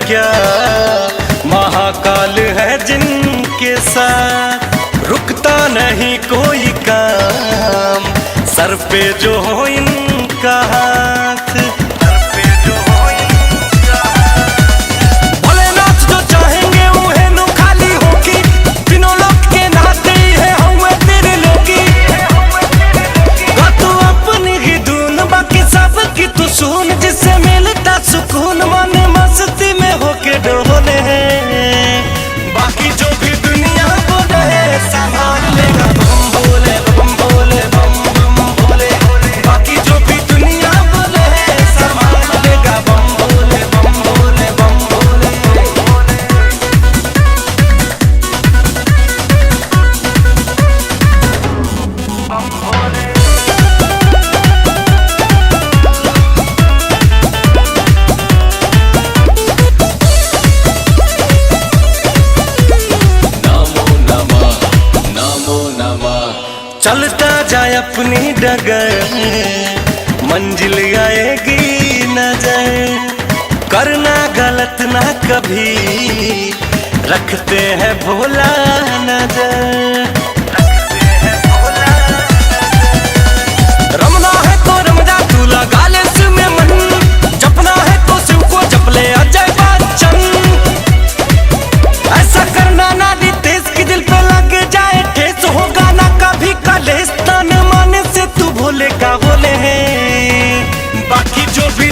क्या महाकाल है जिनके साथ रुकता नहीं कोई काम, सर पे जो हो इनका हाथ, सर पे जो हो इनका हाथ। भोलेनाथ जो चाहेंगे उन्हें नु खाली होगी, तीनों लोग के नाते है हम तेरे लोगी। तू अपनी ही धुन बाकी सब की तू सुन, जिससे मिलता सुकून मन मस्ती में होके डोले। बाकी जो भी दुनिया बोले संभाल लेगा बम भोले बम भोले बम बम भोले। बाकी जो भी दुनिया बोले संभाल लेगा बम भोले बम भोले बम भोले। बम भोले चलता जाए अपनी डगर, मंजिल आएगी नजर। करना गलत ना कभी, रखते हैं भोला नजर, रखते हैं भोला नजर। रमना है तो रम जा तू लगा ले शिव में मन, जपना है तो शिव को जप ले अजय बच्चन। ऐसा करना ना दी तेज की दिल पे लग जाए ठेस, होगा ना कभी कलेश, तन मन से तू भोले का बोले हैं। बाकी जो भी